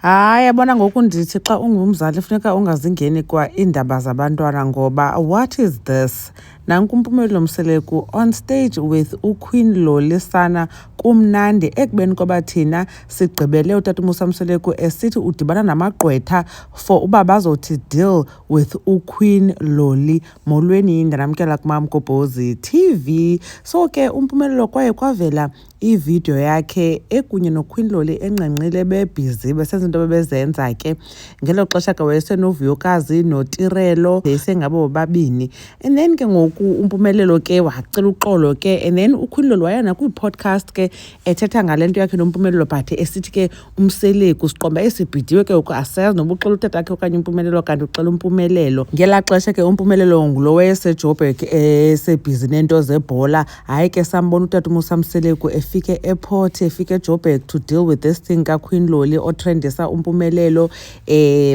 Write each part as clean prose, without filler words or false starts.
Hayi yabona ngoku ndithi xa ungumzali funeka ungazingeni kwa iindaba zabantwana ngoba what is this? Nanku uMpumelelo Mseleku on stage with uQueen Lolisana kumnandi ekubeni koba thina sigqibele utata uMusa Mseleku esithi udibana namagqwetha for uba bazothi deal with uQueen Loli. Molweni ndanamkela kumam Gobhozi TV. So ke uMpumelelo kwaye kwavela ivideo yakhe ekunye noQueen Loli engqengqile bebhizi besenza into bebezenza ke ngelo xesha ke wayesenovuyokazi noTirelo sengabo babini. And then ke ngoku uMpumelelo ke wacela uxolo ke and then uQueen Loli wayana kwi-podcast ke ethetha ngalento yakhe noMpumelelo but esithi ke uMseleku siqomba esibhidiwe ke ngoku asayazi noba uxela utata wakhe okanye uMpumelelo kanti uxela uMpumelelo. Ngelaa xesha ke uMpumelelo ngulo wayeseJoburg esebhizi nento zebhola. Hayi ke sambona utata uMusa Mseleku efike airport efike eJoburg to deal with this thing kaQueen Loli otrendisa uMpumelelo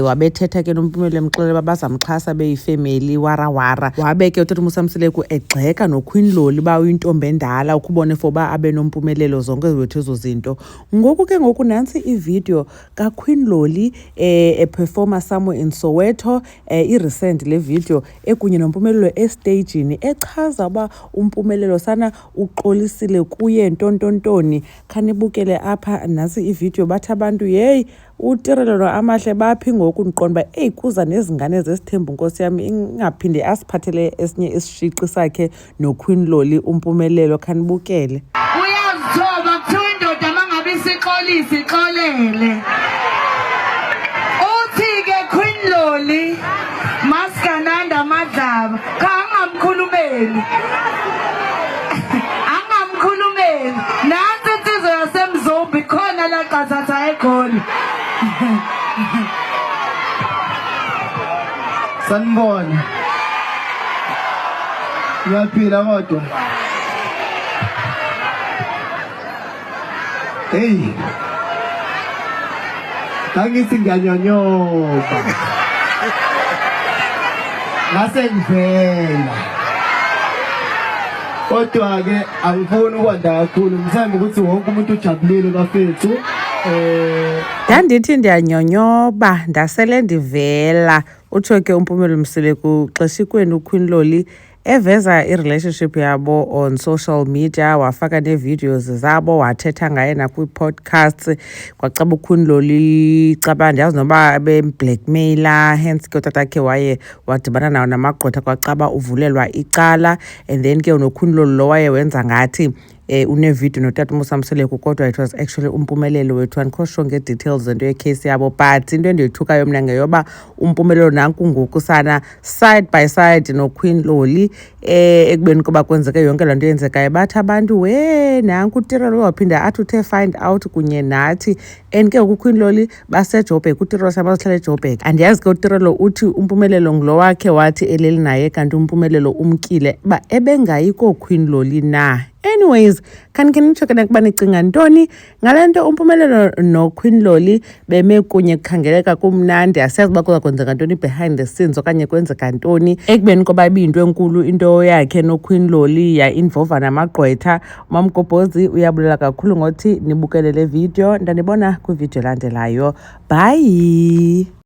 wabethetha ke noMpumelelo emxelela uba bazamxhasa beyifamily warawara. Wabe ke utata uMusa Mseleku egxeka noQueen Loli ba uyintombi endala ukubone for ba abe noMpumelelo zonke wethu ezo zinto. Ngoku ke ngoku nansi ivideo kaQueen Loli performa somewhere in Soweto i-recent le video ekunye noMpumelelo estagini echaza uba uMpumelelo sana uxolisile kuye ntontontoni. Khanibukele apha nasi ivideo bathi abantu hey uTirelo amahle baphi ngoku ndiqonda uba kuza nezingane zesithembu nkosi yami ingaphinde asiphathele esinye isishiqi sakhe noQueen Loli uMpumelelo. Khanibukele. Uyazithoba kuthiwa indoda mangabe ixolele. Uthi ke Queen Loli maskananda madlaba kangamkhulumeli. Nansi insizwa yasemzombi khona la qathatha eGoli. Sanibona. Uyaphila kodwa. Hey. Kangithi ngiyanyonyoba. Ngase ngivela. Kodwa ke angifuni ukwanda kakhulu ngithanda ukuthi wonke umuntu ujabulile bafethu. Ndandithi ndiyanyonyoba ndasele ndivela utsho ke uMpumelelo Mseleku xeshikweni uQueen Loli eveza i-relationship yabo on social media wafaka nee-videos zabo wathetha ngaye nakwi-podcasts kwacaba uQueen Loli caba andiyazi noba bemblackmailer hence ke utata wakhe waye wadibana nawo namagqwetha kwacaba uvulelwa icala and then ke noQueen Loli lo waye wenza ngathi unevideo notata uMusa Mseleku kodwa it was actually uMpumelelo wethu andikho sure ngee-details zento yecase yabo but into endiyithukayo mna ngeyoba uMpumelelo nanku ngoku sana side by side noQueen Loli ekubeni koba kwenzeke yonke laa nto yenzekayo bathi abantu nanku uTirelo waphinda athi uthe find out kunye nathi and ke ngoku uQueen Loli baseJoburg uTirelo sabazihlala eJoburg. Andiyazi ke uTirelo uthi uMpumelelo ngulo wakhe wathi eleli naye kanti uMpumelelo umkile uba ebengayi kooQueen Loli na. Anyways, khanike nitsho ke ukuba nicinga ntoni ngale nto uMpumelelo noQueen Loli beme kunye kukhangeleka kumnandi. Asiyazi uba kuza kwenzeka ntoni behind the scenes okanye kwenzeka ntoni ekubeni koba ibiyinto enkulu into yakhe noQueen Loli ya-involva namagqwetha. Mam Gobhozi uyabulela kakhulu ngothi nibukele le video. Ndanibona kwivideo elandelayo. Bye.